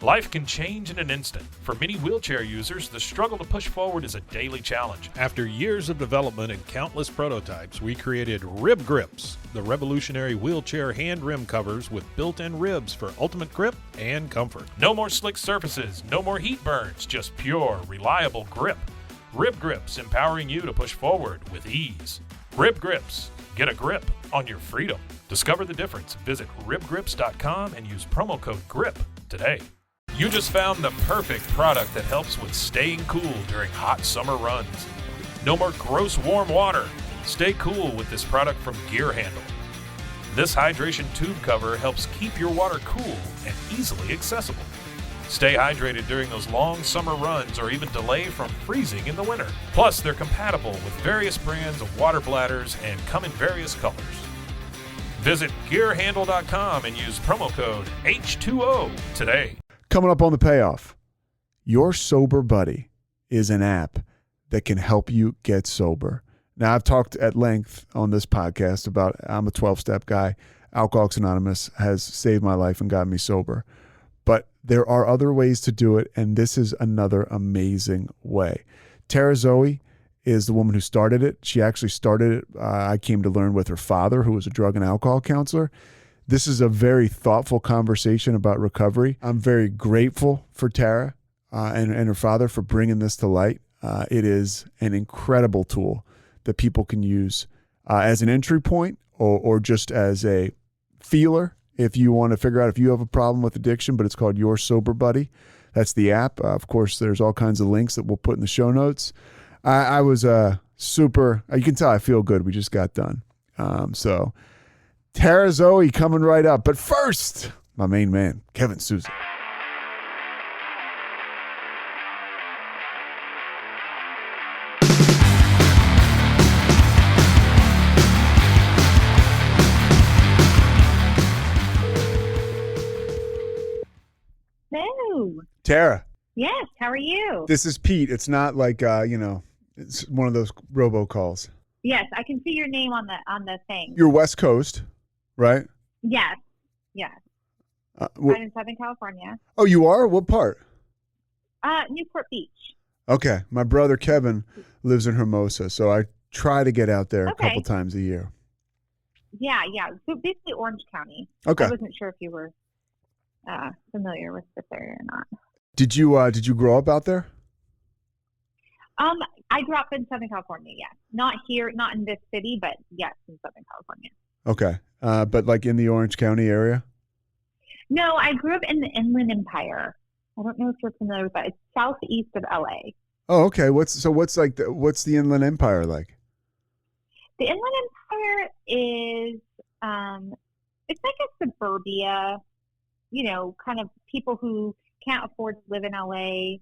Life can change in an instant. For many wheelchair users, the struggle to push forward is a daily challenge. After years of development and countless prototypes, we created Rib Grips, the revolutionary wheelchair hand rim covers with built-in ribs for ultimate grip and comfort. No more slick surfaces, no more heat burns, just pure, reliable grip. Rib Grips, empowering you to push forward with ease. Rib Grips, get a grip on your freedom. Discover the difference. Visit ribgrips.com and use promo code GRIP today. You just found the perfect product that helps with staying cool during hot summer runs. No more gross warm water. Stay cool with this product from Gear Handle. This hydration tube cover helps keep your water cool and easily accessible. Stay hydrated during those long summer runs or even delay from freezing in the winter. Plus, they're compatible with various brands of water bladders and come in various colors. Visit gearhandle.com and use promo code H2O today. Coming up on the Payoff, Your Sober Buddy is an app that can help you get sober. Now, I've talked at length on this podcast about I'm a 12-step guy. Alcoholics Anonymous has saved my life and got me sober. But there are other ways to do it, and this is another amazing way. Tara Zoe is the woman who started it. She actually started it, I came to learn, with her father, who was a drug and alcohol counselor. This is a very thoughtful conversation about recovery. I'm very grateful for Tara and her father for bringing this to light. It is an incredible tool that people can use as an entry point or just as a feeler if you want to figure out if you have a problem with addiction, but it's called Your Sober Buddy. That's the app. Of course, there's all kinds of links that we'll put in the show notes. I was super, you can tell I feel good. We just got done. So Tara Zoe coming right up. But first, my main man, Kevin Sousa. Hello. Tara. Yes, how are you? This is Pete. It's not like, it's one of those robocalls. Yes, I can see your name on the thing. You're West Coast, right? Yes. I'm in Southern California. Oh, you are? What part? Newport Beach. Okay. My brother Kevin lives in Hermosa, so I try to get out there a couple times a year. Yeah. So basically Orange County. Okay. I wasn't sure if you were familiar with this area or not. Did you grow up out there? I grew up in Southern California, yes. Not here, not in this city, but yes, in Southern California. Okay. But like in the Orange County area? No, I grew up in the Inland Empire. I don't know if you're familiar with that. It's southeast of LA. Oh, okay. What's the Inland Empire like? The Inland Empire is it's like a suburbia, kind of people who can't afford to live in LA,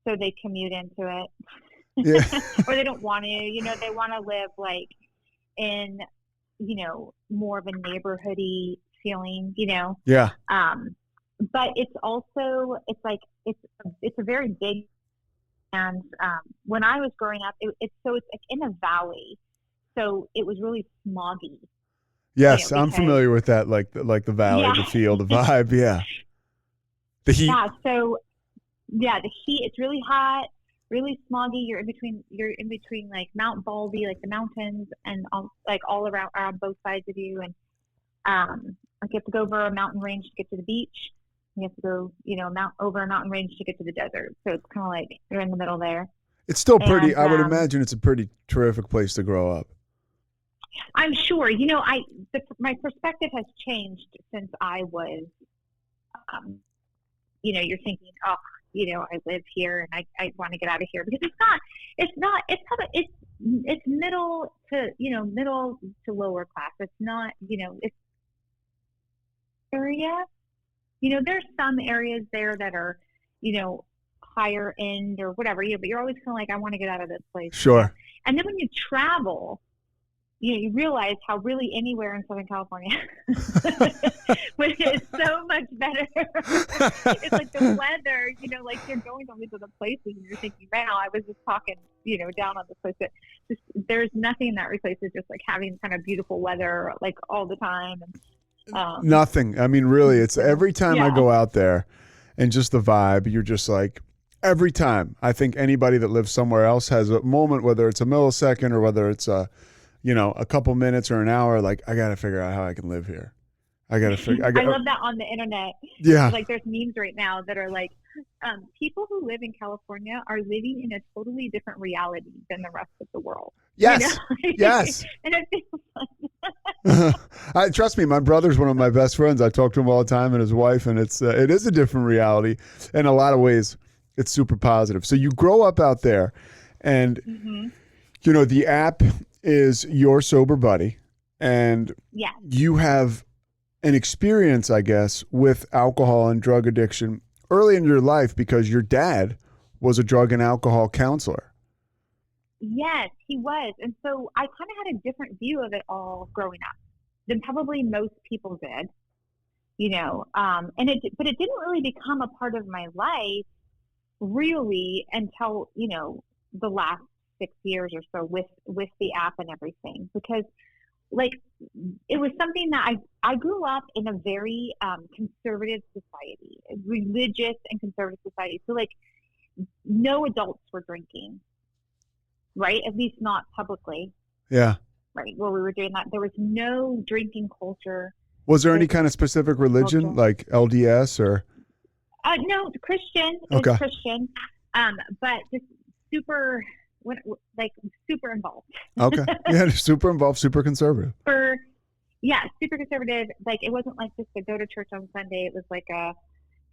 so they commute into it. Yeah. Or they don't want to, they want to live like in, more of a neighborhoody feeling, Yeah. But it's also, it's a very big, and when I was growing up, it's like in a valley, so it was really smoggy. Yes, I'm familiar with that, like the valley, the feel, the vibe, yeah. The heat. Yeah, so the heat, it's really hot, really smoggy. You're in between like Mount Baldy, like the mountains, and all around both sides of you, and like you have to go over a mountain range to get to the beach. You have to go, over a mountain range to get to the desert. So it's kind of like you're in the middle there. It's still pretty. I would imagine it's a pretty terrific place to grow up. I'm sure. My perspective has changed since I was, you're thinking, I live here and I want to get out of here, because it's middle to lower class. It's not, it's area, there's some areas there that are, higher end or whatever, but you're always kind of like, I want to get out of this place. Sure. And then when you travel, you realize how really anywhere in Southern California is so much better. It's like the weather, like you're going to these other places and you're thinking, wow, I was just talking, down on this place, but there's nothing that replaces just like having kind of beautiful weather like all the time. And, nothing. I mean, really, it's every time I go out there and just the vibe. You're just like, every time. I think anybody that lives somewhere else has a moment, whether it's a millisecond or whether it's a couple minutes or an hour, like, I got to figure out how I can live here. I got to figure. I love that on the internet. Yeah. Like there's memes right now that are like, people who live in California are living in a totally different reality than the rest of the world. Yes. Yes. And it feels fun. Trust me, my brother's one of my best friends. I talk to him all the time, and his wife, and it is a different reality. In a lot of ways, it's super positive. So you grow up out there, and the app is your sober buddy, and you have an experience, I guess, with alcohol and drug addiction early in your life because your dad was a drug and alcohol counselor. Yes, he was. And so I kind of had a different view of it all growing up than probably most people did, but it didn't really become a part of my life really until, the last 6 years or so with the app and everything, because like it was something that I grew up in a very conservative society, religious and conservative society. So like no adults were drinking, right? At least not publicly. Yeah. Right. While we were doing that, there was no drinking culture. Was there any kind of specific religion, like LDS or? No, Christian. Okay. It's Christian, but just super involved. Okay. Yeah, super involved, super conservative. Super conservative. Like it wasn't like just to go to church on Sunday. It was like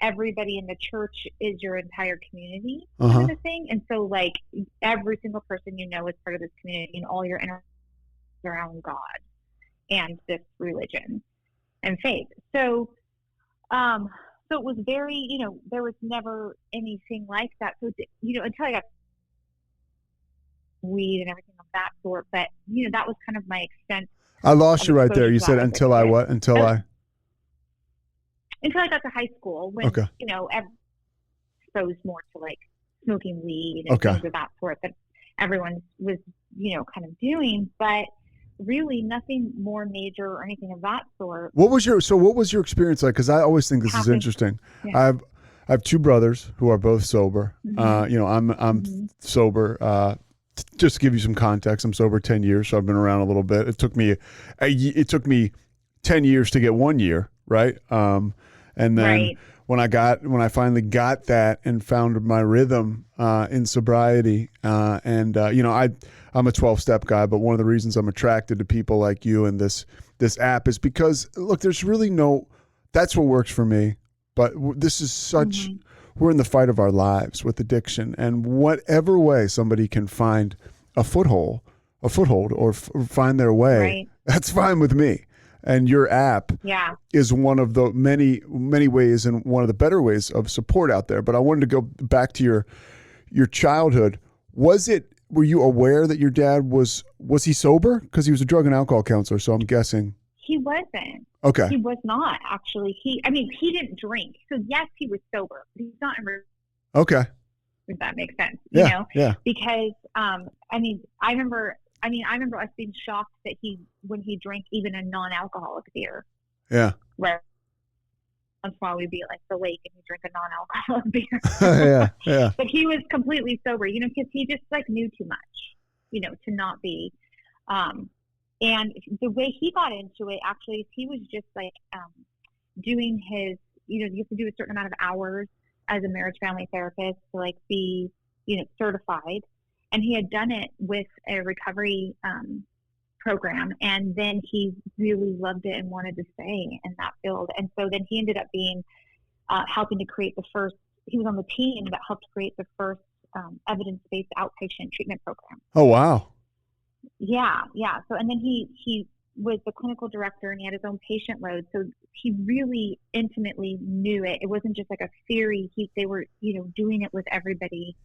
everybody in the church is your entire community kind of a thing. And so like every single person is part of this community, and all your interactions around God and this religion and faith. So so it was very, there was never anything like that. So, until I got weed and everything of that sort. But, that was kind of my extent. I lost you right there. You said until I what? Until I got to high school when, exposed more to like smoking weed and things of that sort that everyone was, kind of doing. But really nothing more major or anything of that sort. What was your experience like? Because I always think this is interesting. Yeah. I have two brothers who are both sober. I'm sober. Just to give you some context, I'm sober 10 years, so I've been around a little bit. It took me 10 years to get 1 year, right? And then when I finally got that and found my rhythm in sobriety, I'm a 12-step guy, but one of the reasons I'm attracted to people like you and this app is because, look, there's really that's what works for me. But this is such, we're in the fight of our lives with addiction, and whatever way somebody can find a foothold or find their way, that's fine with me. And your app is one of the many, many ways and one of the better ways of support out there. But I wanted to go back to your childhood. Were you aware that your dad was he sober? Because he was a drug and alcohol counselor, so I'm guessing. He wasn't. Okay. He was not, actually. He didn't drink. So yes, he was sober, but he's not in recovery. Okay. If that makes sense. Yeah. Because I remember us being shocked that when he drank even a non-alcoholic beer. Yeah. Right. Once in a while we'd be at like the lake and he'd drink a non-alcoholic beer. Yeah. But he was completely sober, because he just like knew too much, to not be. And the way he got into it, actually, he was just like doing his, you have to do a certain amount of hours as a marriage family therapist to like be, certified. And he had done it with a recovery program, and then he really loved it and wanted to stay in that field. And so then he ended up being helping to create he was on the team that helped create the first evidence-based outpatient treatment program. Oh, wow. Yeah. So, and then he was the clinical director, and he had his own patient load. So he really intimately knew it. It wasn't just like a theory. They were, doing it with everybody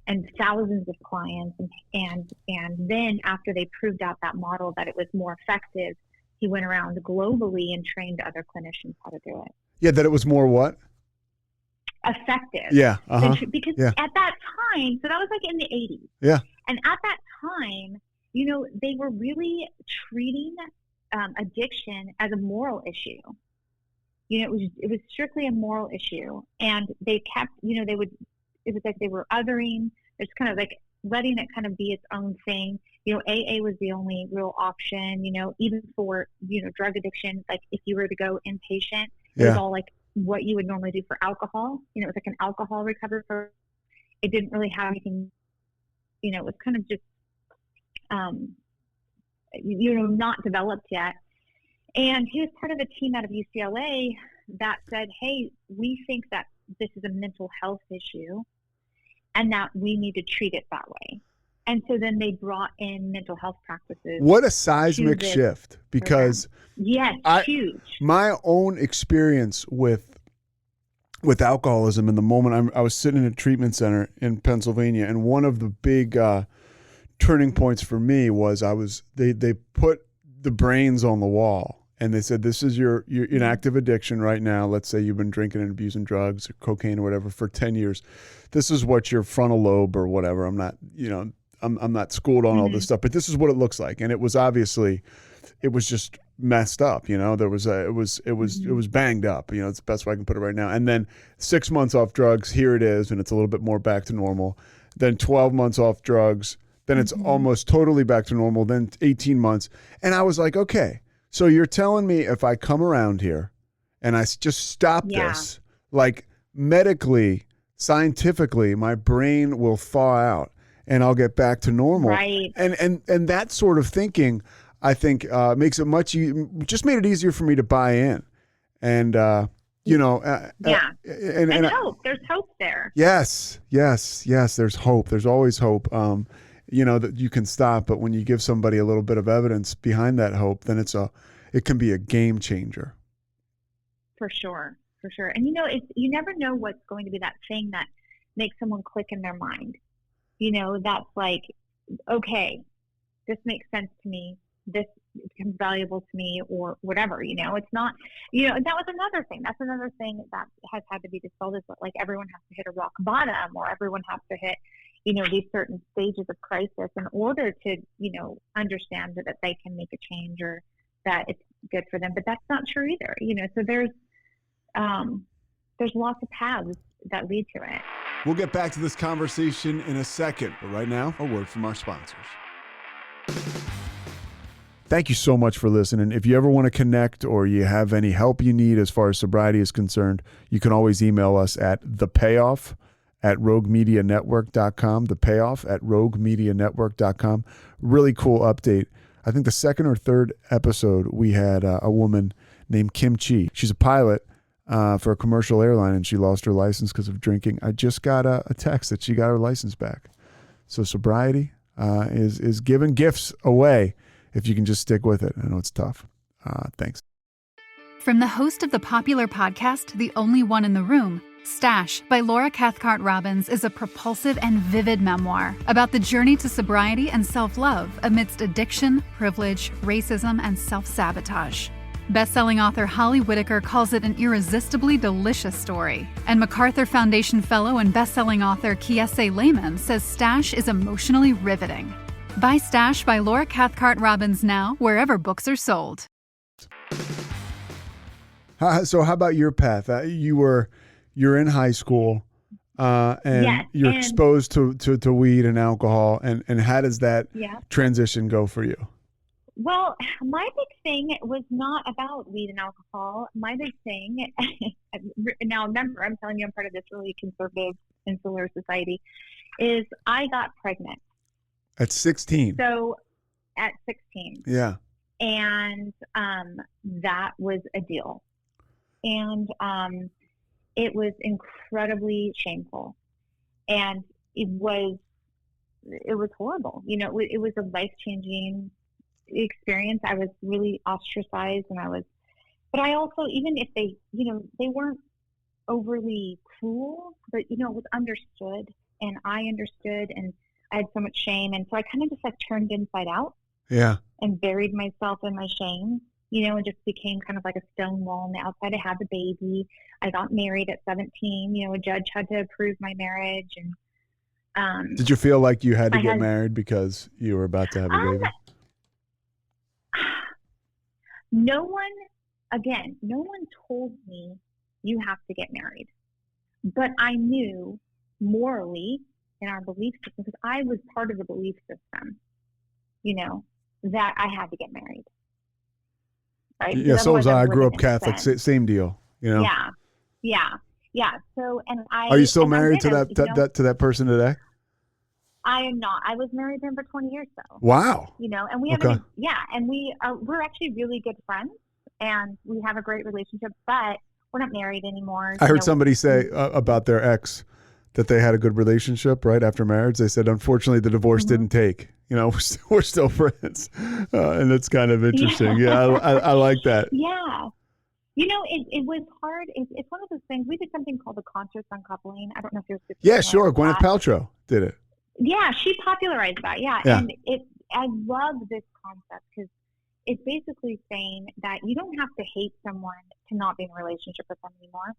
and thousands of clients. And then after they proved out that model that it was more effective, he went around globally and trained other clinicians how to do it. Yeah. That it was more what? Effective. Yeah. Because at that time, so that was like in the 80s. Yeah. And at that time, they were really treating addiction as a moral issue. it was strictly a moral issue. And they kept, it was like they were othering. It's kind of like letting it kind of be its own thing. AA was the only real option, even for, drug addiction. Like if you were to go inpatient, it was all like what you would normally do for alcohol. It was like an alcohol recovery program. It didn't really have anything, it was kind of just, not developed yet. And he was part of a team out of UCLA that said, hey, we think that this is a mental health issue and that we need to treat it that way. And so then they brought in mental health practices. What a seismic shift, because yes, huge. My own experience with alcoholism in the moment, I was sitting in a treatment center in Pennsylvania, and one of the big turning points for me was they put the brains on the wall. And they said, this is your inactive addiction right now. Let's say you've been drinking and abusing drugs or cocaine or whatever for 10 years. This is what your frontal lobe or whatever. I'm not, I'm not schooled on all this stuff, but this is what it looks like. And it was just messed up. It was banged up. It's the best way I can put it right now. And then 6 months off drugs, here it is. And it's a little bit more back to normal. Then 12 months off drugs. Then it's almost totally back to normal. Then 18 months. And I was like, okay. So you're telling me if I come around here and I just stop this, like medically, scientifically, my brain will thaw out and I'll get back to normal. Right. And that sort of thinking, I think, makes it just made it easier for me to buy in. And, and hope. There's hope there. Yes. There's hope. There's always hope. That you can stop, but when you give somebody a little bit of evidence behind that hope, then it can be a game changer. For sure. And you never know what's going to be that thing that makes someone click in their mind. That's like, okay, this makes sense to me. This becomes valuable to me, or whatever. It's not. That was another thing. That's another thing that has had to be dispelled, is that like everyone has to hit a rock bottom, or everyone has to hit these certain stages of crisis in order to, understand that they can make a change or that it's good for them. But that's not true either. So there's lots of paths that lead to it. We'll get back to this conversation in a second, but right now, a word from our sponsors. Thank you so much for listening. If you ever want to connect or you have any help you need as far as sobriety is concerned, you can always email us at thepayoff@roguemedianetwork.com, thepayoff@roguemedianetwork.com. Really cool update. I think the second or third episode, we had a woman named Kim Chi. She's a pilot for a commercial airline, and she lost her license because of drinking. I just got a text that she got her license back. So sobriety is giving gifts away if you can just stick with it. I know it's tough. Thanks. From the host of the popular podcast, The Only One in the Room, Stash by Laura Cathcart-Robbins is a propulsive and vivid memoir about the journey to sobriety and self-love amidst addiction, privilege, racism, and self-sabotage. Best-selling author Holly Whitaker calls it an irresistibly delicious story, and MacArthur Foundation fellow and best-selling author Kiese Lehman says Stash is emotionally riveting. Buy Stash by Laura Cathcart-Robbins now, wherever books are sold. So how about your path? You're in high school, and you're exposed to weed and alcohol, and how does that transition go for you? Well, my big thing was not about weed and alcohol. My big thing, now remember, I'm telling you I'm part of this really conservative, insular society, is I got pregnant. At 16? So, at 16. Yeah. And that was a deal. And it was incredibly shameful. And it was horrible. It was a life-changing experience. I was really ostracized, but I also, even if they weren't overly cruel, but it was understood, and I understood, and I had so much shame, and so I kind of just turned inside out, and buried myself in my shame, and just became kind of like a stone wall on the outside. I had the baby. I got married at 17. A judge had to approve my marriage, and did you feel like you had to get married because you were about to have a baby? No one again, no one told me you have to get married, but I knew morally in our belief system, because I was part of the belief system, that I had to get married. Right? Yeah, so was I. I grew up living in Catholic. sin. Same deal. Yeah. So, and Are you still married to that person today? I am not. I was married to him for 20 years though. Wow. And we haven't, and we're actually really good friends, and we have a great relationship, but we're not married anymore. I heard somebody say about their ex that they had a good relationship right after marriage. They said, unfortunately, the divorce didn't take. We're still friends, and it's kind of interesting. Yeah, I like that. Yeah. It was hard. It's one of those things. We did something called the conscious uncoupling. I don't know if you're. Yeah, sure. Gwyneth Paltrow did it. Yeah, she popularized that. Yeah. And I love this concept because it's basically saying that you don't have to hate someone to not be in a relationship with them anymore,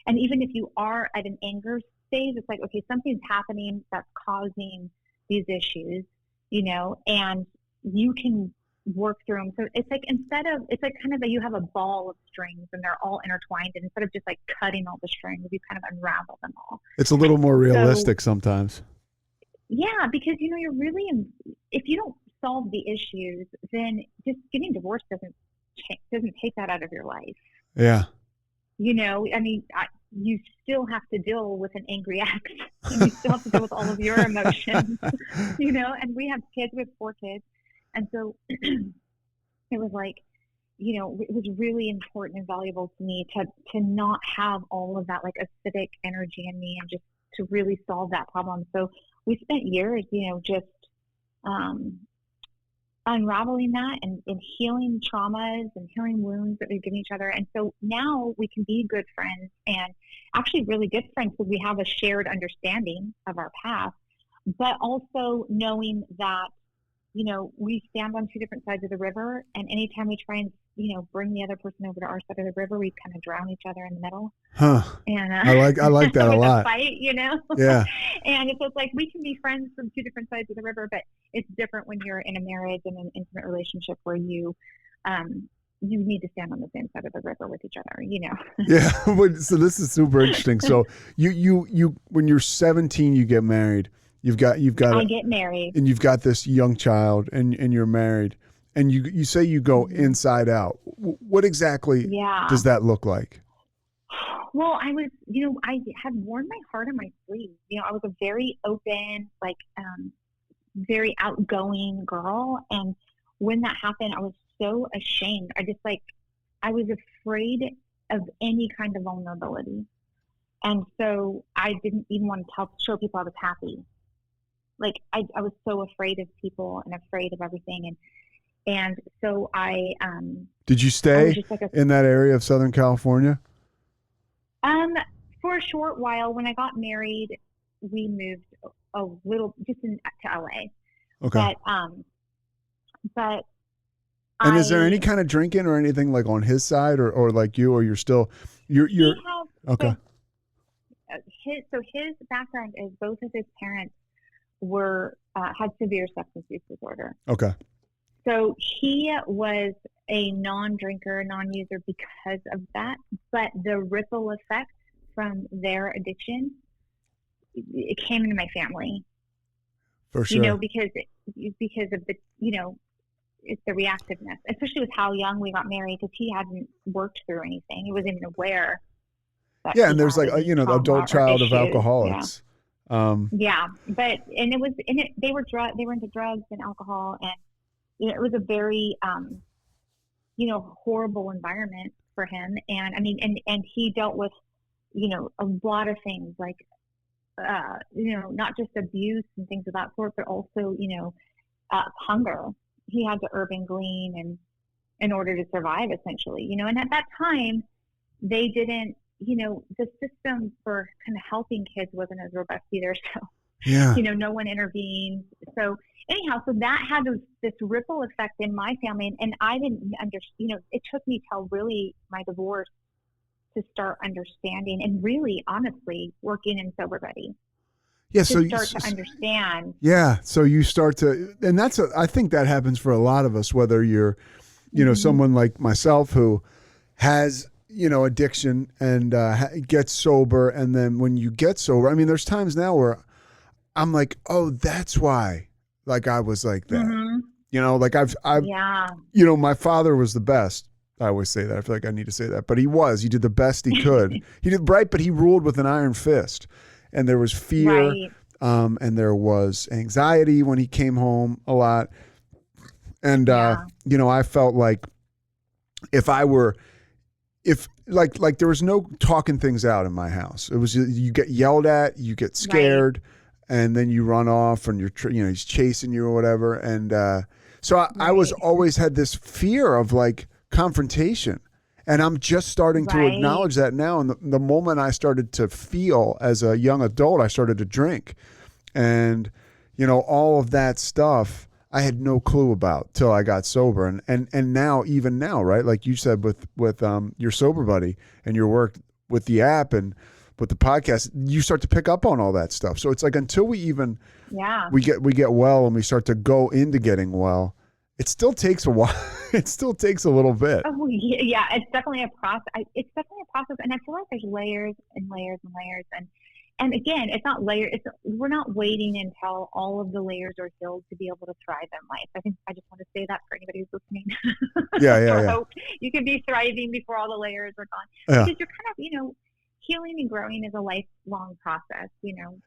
And even if you are at an anger stage, it's like, okay, something's happening that's causing these issues, and you can work through them. So it's like it's like kind of you have a ball of strings and they're all intertwined, and instead of just like cutting all the strings, you kind of unravel them all. It's a little more realistic sometimes. Yeah, because you're really if you don't solve the issues, then just getting divorced doesn't take that out of your life. Yeah. You still have to deal with an angry ex, and you still have to deal with all of your emotions, and we have kids, we have 4 kids. And so it was like, it was really important and valuable to me to not have all of that like acidic energy in me, and just to really solve that problem. So we spent years, just unraveling that and healing traumas and healing wounds that we've given each other. And so now we can be good friends, and actually really good friends, because we have a shared understanding of our past, but also knowing that, we stand on 2 different sides of the river, and anytime we try and, bring the other person over to our side of the river, we kind of drown each other in the middle. Huh. And I like that a lot. Fight, Yeah. And it's like we can be friends from 2 different sides of the river, but it's different when you're in a marriage and an intimate relationship where you need to stand on the same side of the river with each other, Yeah. So this is super interesting. So you when you're 17, you get married. You've got. I get married, and you've got this young child, and you're married, and you say you go inside out. What exactly does that look like? Well, I was, I had worn my heart on my sleeve. I was a very open, like, very outgoing girl, and when that happened, I was so ashamed. I was afraid of any kind of vulnerability, and so I didn't even want to show people I was happy. Like I was so afraid of people and afraid of everything. And so did you stay in that area of Southern California? For a short while. When I got married, we moved a little just to LA. Okay. But and is there any kind of drinking or anything like on his side or like you, or you're okay. His background is both of his parents had severe substance use disorder. Okay. So he was a non-drinker, non-user because of that, but the ripple effect from their addiction, it came into my family. For sure. Because of the, it's the reactiveness, especially with how young we got married, because he hadn't worked through anything. He wasn't even aware. Yeah, and there's like, the adult child of alcoholics. Yeah. They were into drugs and alcohol, and it was a very horrible environment for him. And I mean, and he dealt with a lot of things like not just abuse and things of that sort, but also hunger. He had to urban glean and in order to survive, essentially. And at that time they didn't, the system for kind of helping kids wasn't as robust either. So, yeah, no one intervened. So anyhow, so that had this ripple effect in my family. And I didn't understand, it took me till really my divorce to start understanding and really, honestly, working in Sobriety. Yeah, to understand. Yeah, so you start to, and I think that happens for a lot of us, whether you're, someone like myself who has, addiction and gets sober. And then when you get sober, I mean, there's times now where I'm like, oh, that's why, like, I was like that. Mm-hmm. Like I've, Yeah. My father was the best. I always say that. I feel like I need to say that, but he did the best he could. He did right, but he ruled with an iron fist, and there was fear. Right. And there was anxiety when he came home a lot. And, I felt like if there was no talking things out in my house, it was, you get yelled at, you get scared, and then you run off and he's chasing you or whatever. And, so I was always had this fear of like confrontation. And I'm just starting to acknowledge that now. And the moment I started to feel as a young adult, I started to drink. And, all of that stuff I had no clue about till I got sober. And now, even now, right? Like you said with your sober buddy and your work with the app and with the podcast, you start to pick up on all that stuff. So it's like until we even we get well and we start to go into getting well, it still takes a while. It still takes a little bit. Oh, yeah, it's definitely a process. And I feel like there's layers and layers and layers. And again, it's not layer. We're not waiting until all of the layers are healed to be able to thrive in life. I think I just want to say that for anybody who's listening. Yeah. Hope you can be thriving before all the layers are gone. Yeah. Because you're kind of, healing and growing is a lifelong process.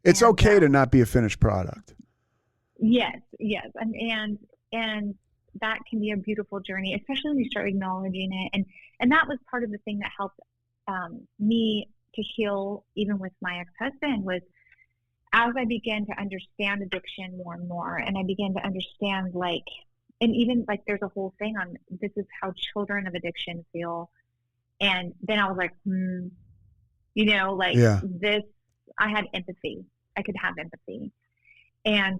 It's okay to not be a finished product. Yes, and that can be a beautiful journey, especially when you start acknowledging it. And that was part of the thing that helped me to heal, even with my ex-husband, was as I began to understand addiction more and more, and I began to understand and even there's a whole thing on this is how children of addiction feel. And then I was like, this, I had empathy. I could have empathy and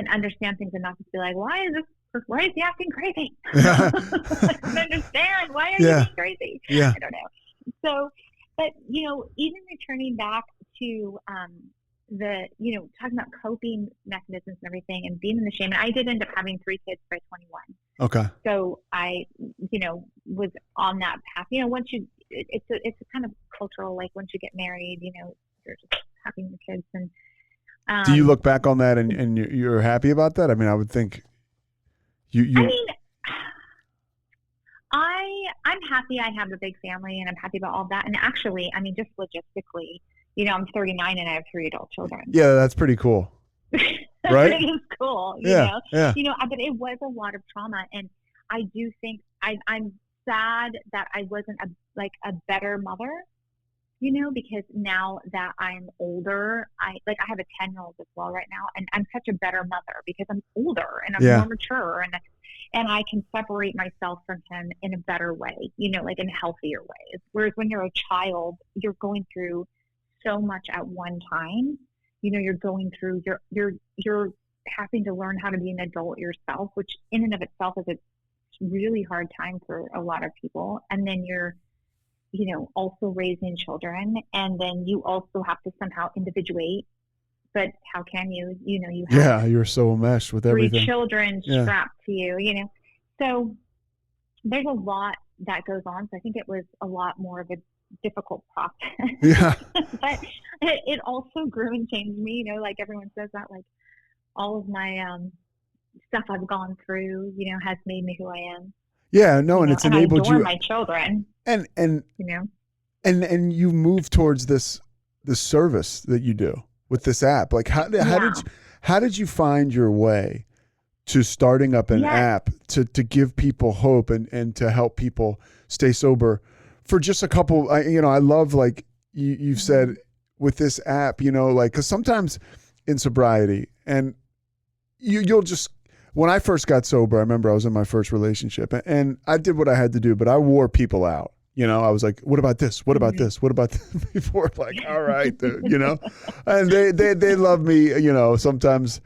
understand things enough to be like, why is he acting crazy? I don't understand. Why are you being crazy? Yeah. I don't know. So, but, even returning back to talking about coping mechanisms and everything and being in the shame. And I did end up having 3 kids by 21. Okay. So I, was on that path. Once it's a kind of cultural, like once you get married, you're just having your kids. And do you look back on that and you're happy about that? I mean, I would think you. I mean, I'm happy I have a big family and I'm happy about all that. And actually, I mean, just logistically, I'm 39 and I have 3 adult children. Yeah, that's pretty cool. Right? It is cool. Yeah. But it was a lot of trauma. And I do think I'm sad that I wasn't a better mother, because now that I'm older, I have a 10-year-old as well right now. And I'm such a better mother because I'm older and I'm more mature and I can separate myself from him in a better way, in healthier ways. Whereas when you're a child, you're going through so much at one time. You're going through, you're having to learn how to be an adult yourself, which in and of itself is a really hard time for a lot of people. And then you're, also raising children, and then you also have to somehow individuate. But how can you? You have you're so enmeshed with everything. 3 children strapped to you. So there's a lot that goes on. So I think it was a lot more of a difficult process. Yeah. But it also grew and changed me. Like everyone says that, like all of my stuff I've gone through, has made me who I am. Yeah, no, and it's enabled I adore you. my children. And and you move towards this service that you do with this app. Like how did you find your way to starting up an app to give people hope and to help people stay sober for just a couple? I love like you've said with this app, because sometimes in sobriety and you'll just. When I first got sober, I remember I was in my first relationship and I did what I had to do, but I wore people out. I was like, what about this? What about this? What about this? Before, like, all right, dude, and they love me, sometimes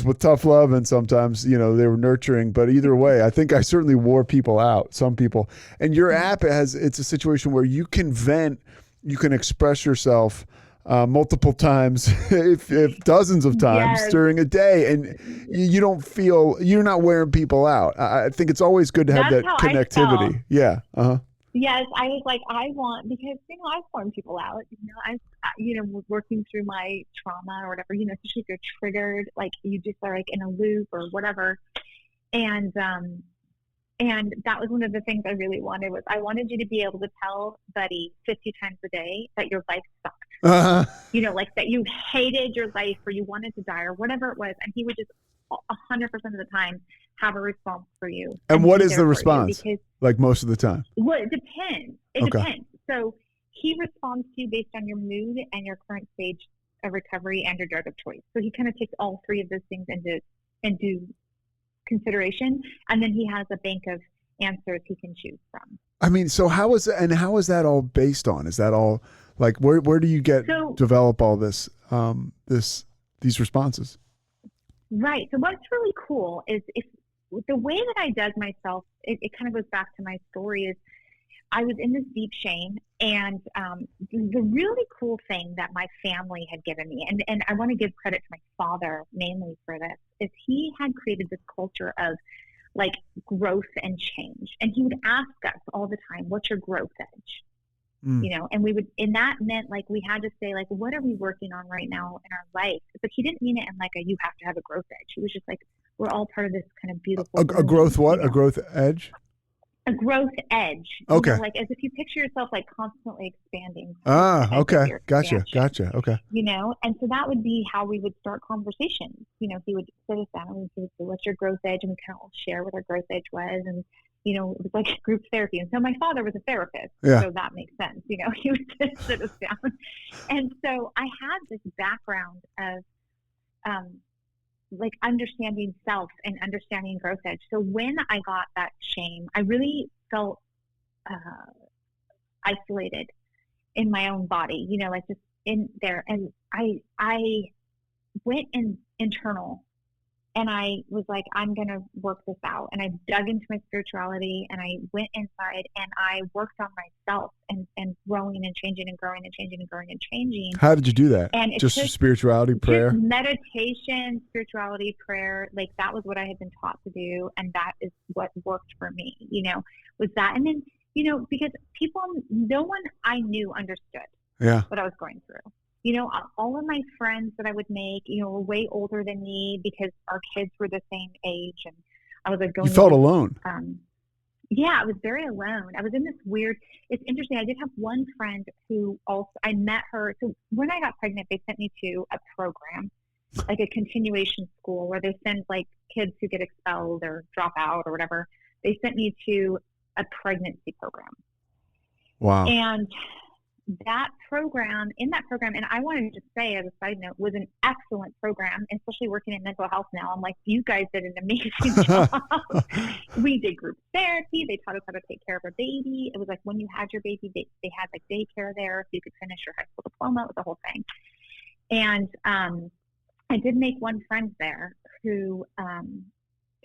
with tough love and sometimes, they were nurturing, but either way, I think I certainly wore people out, some people. And your app it's a situation where you can vent, you can express yourself, multiple times, if dozens of times Yes. during a day, and you don't feel you're not wearing people out. I think it's always good to have That's that how I connectivity. felt. Yeah. Yes, I was like, I want, because, I've worn people out, working through my trauma or whatever, especially if you're triggered, like you just are like in a loop or whatever. And that was one of the things I really wanted was I wanted you to be able to tell Buddy 50 times a day that your life sucked. Like that you hated your life or you wanted to die or whatever it was. And he would just 100% of the time have a response for you. And what is the response? Because, like most of the time? Well, it depends. It Okay. depends. So he responds to you based on your mood and your current stage of recovery and your drug of choice. So he kind of takes all three of those things into consideration, and then he has a bank of answers he can choose from. I mean, so how is that all based on? Is that all like where do you develop all this these responses? Right. So what's really cool is if the way that I dug myself, it kind of goes back to my story is I was in this deep shame, and the really cool thing that my family had given me, and I want to give credit to my father mainly for this, is he had created this culture of like growth and change. And he would ask us all the time, what's your growth edge? And we would, and that meant like we had to say like, what are we working on right now in our life? But he didn't mean it in like you have to have a growth edge. He was just like, we're all part of this kind of beautiful a growth what? A growth edge? A growth edge. Okay. Like as if you picture yourself like constantly expanding. Okay. Gotcha. Okay. And so that would be how we would start conversations. He would sit us down and he would say, what's your growth edge? And we kind of all share what our growth edge was. And, it was like group therapy. And so my father was a therapist. Yeah. So that makes sense. He would just sit us down. And so I had this background of, like understanding self and understanding growth edge. So when I got that shame, I really felt isolated in my own body, like just in there. And I went internal and I was like, I'm going to work this out. And I dug into my spirituality and I went inside and I worked on myself and growing and changing and growing and changing and growing and changing. How did you do that? And just spirituality, prayer? Just meditation, spirituality, prayer. Like that was what I had been taught to do. And that is what worked for me, was that. And then, because no one I knew understood what I was going through. All of my friends that I would make, were way older than me because our kids were the same age. And I was like going. You felt alone. Yeah, I was very alone. I was in this weird, it's interesting. I did have one friend who also, I met her. So when I got pregnant, they sent me to a program, like a continuation school where they send like kids who get expelled or drop out or whatever. They sent me to a pregnancy program. Wow. And in that program, and I wanted to say as a side note, was an excellent program, especially working in mental health now. I'm like, you guys did an amazing job. We did group therapy. They taught us how to take care of a baby. It was like when you had your baby, they had like daycare there so you could finish your high school diploma. It was the whole thing. And I did make one friend there who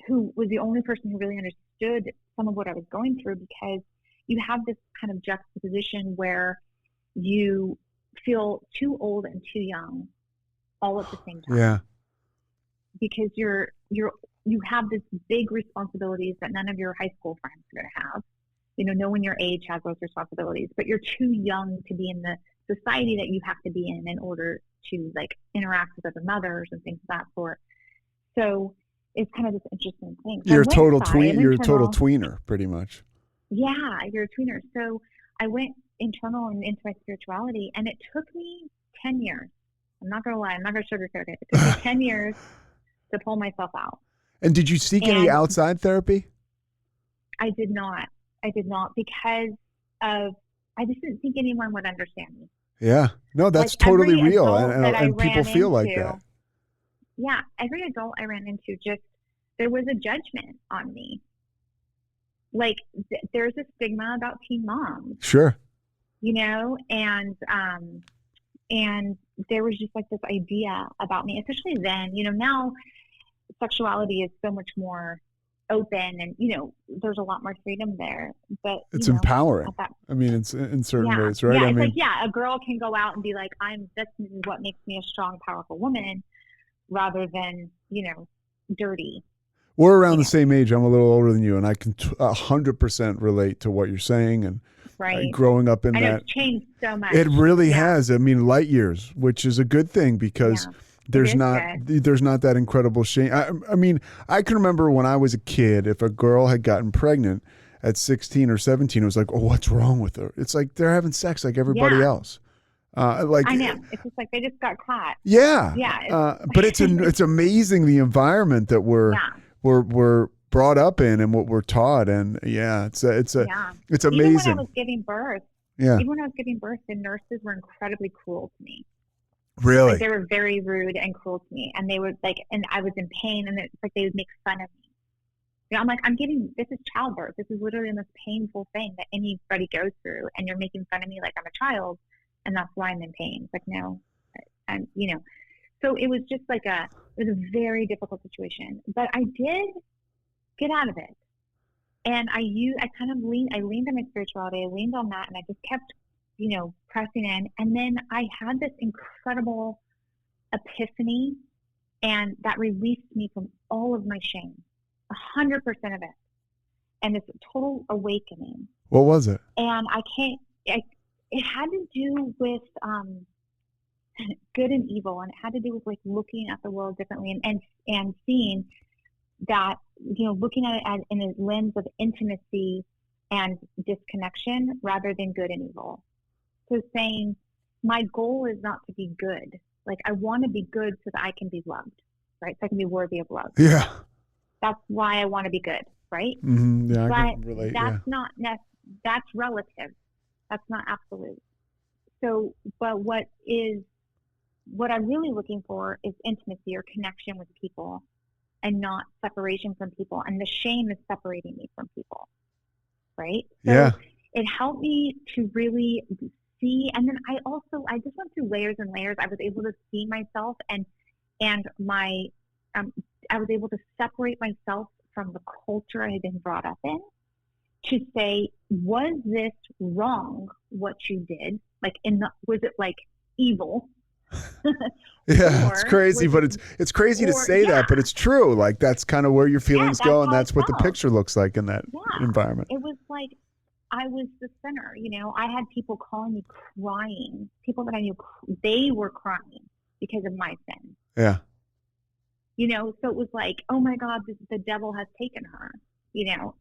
was the only person who really understood some of what I was going through, because you have this kind of juxtaposition where you feel too old and too young all at the same time. Yeah. Because you have this big responsibilities that none of your high school friends are going to have. No one your age has those responsibilities, but you're too young to be in the society that you have to be in order to like interact with other mothers and things of that sort. So it's kind of this interesting thing. So You're a total tweener, pretty much. Yeah, you're a tweener. So I went internal and into my spirituality, and it took me 10 years. I'm not going to lie. I'm not going to sugarcoat it. It took me 10 years to pull myself out. And did you seek any outside therapy? I did not because I just didn't think anyone would understand me. Yeah. No, that's like totally real. And people feel like that. Yeah. Every adult I ran into, there was a judgment on me. Like there's a stigma about teen moms. Sure. And there was just like this idea about me, especially then, now sexuality is so much more open, and there's a lot more freedom there. But it's empowering. That, I mean, it's in certain yeah, ways, right? Yeah, I it's mean, a girl can go out and be like, this is what makes me a strong, powerful woman, rather than dirty. We're around the same age. I'm a little older than you, and I can 100% relate to what you're saying. And right, growing up in that, it's changed so much. It really has. I mean, light years, which is a good thing because there's not that incredible shame. I mean, I can remember when I was a kid, if a girl had gotten pregnant at 16 or 17, it was like, oh, what's wrong with her? It's like they're having sex like everybody else. I know. It's just like they just got caught. Yeah. Yeah. But it's amazing the environment that we're brought up in and what we're taught. And it's amazing. Even when I was giving birth, the nurses were incredibly cruel to me. Really? Like, they were very rude and cruel to me, and they were like, and I was in pain, and it's like they would make fun of me. I'm like, this is childbirth. This is literally the most painful thing that anybody goes through, and you're making fun of me like I'm a child, and that's why I'm in pain. It's like, no, and so it was just like it was a very difficult situation, but I did get out of it. And I leaned on my spirituality. I leaned on that, and I just kept, pressing in. And then I had this incredible epiphany, and that released me from all of my shame, 100% of it. And it's a total awakening. What was it? And it had to do with good and evil, and it had to do with like looking at the world differently and seeing that, looking at it in a lens of intimacy and disconnection rather than good and evil. So saying, my goal is not to be good. Like, I want to be good so that I can be loved, right? So I can be worthy of love. Yeah. That's why I want to be good, right? Mm-hmm. Yeah, but I can relate. That's relative. That's not absolute. So, but what I'm really looking for is intimacy or connection with people, and not separation from people. And the shame is separating me from people, right? So it helped me to really see. And then I just went through layers and layers. I was able to see myself and my, I was able to separate myself from the culture I had been brought up in, to say, was this wrong, what you did? Like, was it like evil? Yeah, it's crazy, but it's crazy to say that, but it's true. Like, that's kind of where your feelings go, and that's what the picture looks like in that environment. It was like I was the center. I had people calling me crying. People that I knew, they were crying because of my sin. Yeah. So it was like, oh my God, the devil has taken her.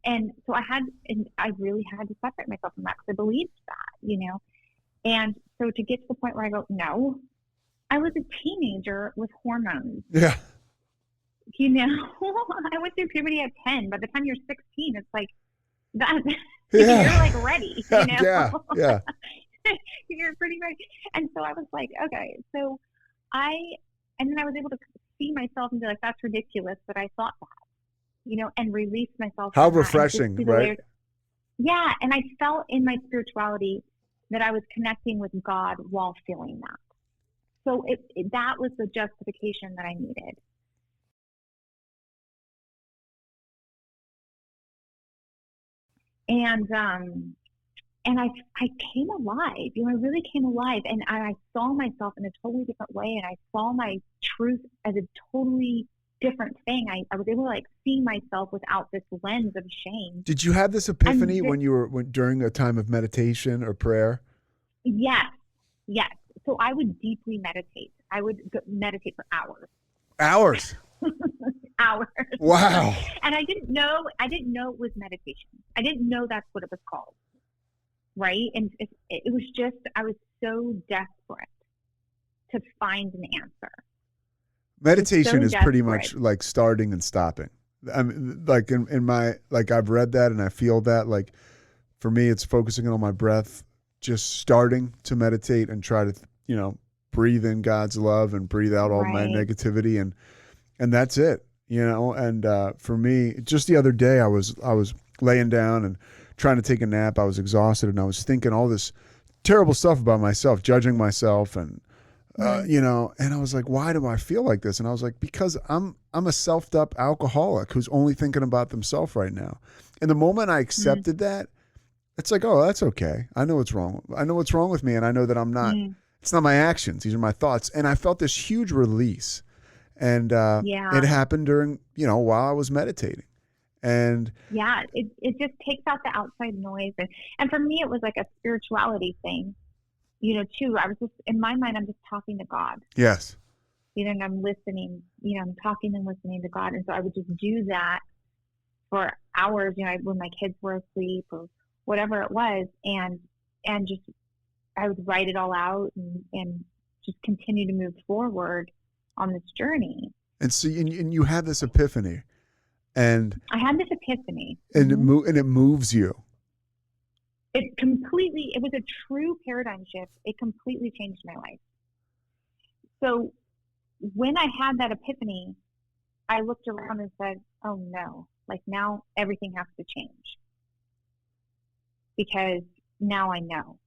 And so I really had to separate myself from that, because I believed that. And so to get to the point where I go, no. I was a teenager with hormones. Yeah. I went through puberty at 10. By the time you're 16, it's like that. You're like ready. Yeah. You're pretty ready. And so I was like, okay. So and then I was able to see myself and be like, that's ridiculous that I thought that, and release myself. How refreshing, right? Yeah. And I felt in my spirituality that I was connecting with God while feeling that. So that was the justification that I needed. And I came alive. I really came alive, and I saw myself in a totally different way, and I saw my truth as a totally different thing. I was able to see myself without this lens of shame. Did you have this epiphany when you were during a time of meditation or prayer? Yes. So I would deeply meditate. I would meditate for hours. Hours? Hours. Wow. And I didn't know it was meditation. I didn't know that's what it was called. Right? And it was just, I was so desperate to find an answer. Meditation is pretty much like starting and stopping. I mean, like in my, I've read that and I feel that, for me, it's focusing on my breath, just starting to meditate and try to, breathe in God's love and breathe out all my negativity. And that's it, and for me, just the other day, I was laying down and trying to take a nap. I was exhausted, and I was thinking all this terrible stuff about myself, judging myself and you know, and I was like, why do I feel like this? And I was like, because I'm a selfed up alcoholic who's only thinking about themselves right now. And the moment I accepted that, it's like, oh, that's okay. I know what's wrong. I know what's wrong with me. And I know that I'm not, it's not my actions. These are my thoughts. And I felt this huge release. And it happened during, you know, while I was meditating. And it just takes out the outside noise. And for me, it was like a spirituality thing. You know, too, I was just, in my mind, I'm just talking to God. Yes. You know, and I'm listening, you know, I'm talking and listening to God. And so I would just do that for hours, you know, when my kids were asleep or whatever it was. And just, I would write it all out and just continue to move forward on this journey. And so, and you had this epiphany. And I had this epiphany. And it moves you. It was a true paradigm shift. It completely changed my life. So when I had that epiphany, I looked around and said, oh no, like now everything has to change. Because now I know.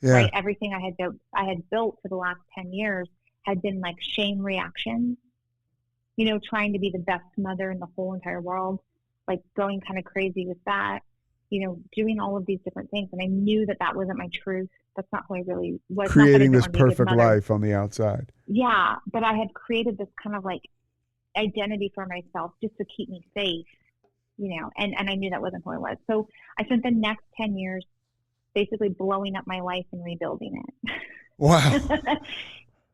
Yeah. Right? Everything I had built for the last 10 years had been like shame reactions, you know, trying to be the best mother in the whole entire world, like going kind of crazy with that. You know, doing all of these different things. And I knew that wasn't my truth. That's not who I really was. Creating this perfect life on the outside. Yeah. But I had created this kind of like identity for myself just to keep me safe, you know, and I knew that wasn't who I was. So I spent the next 10 years basically blowing up my life and rebuilding it. Wow.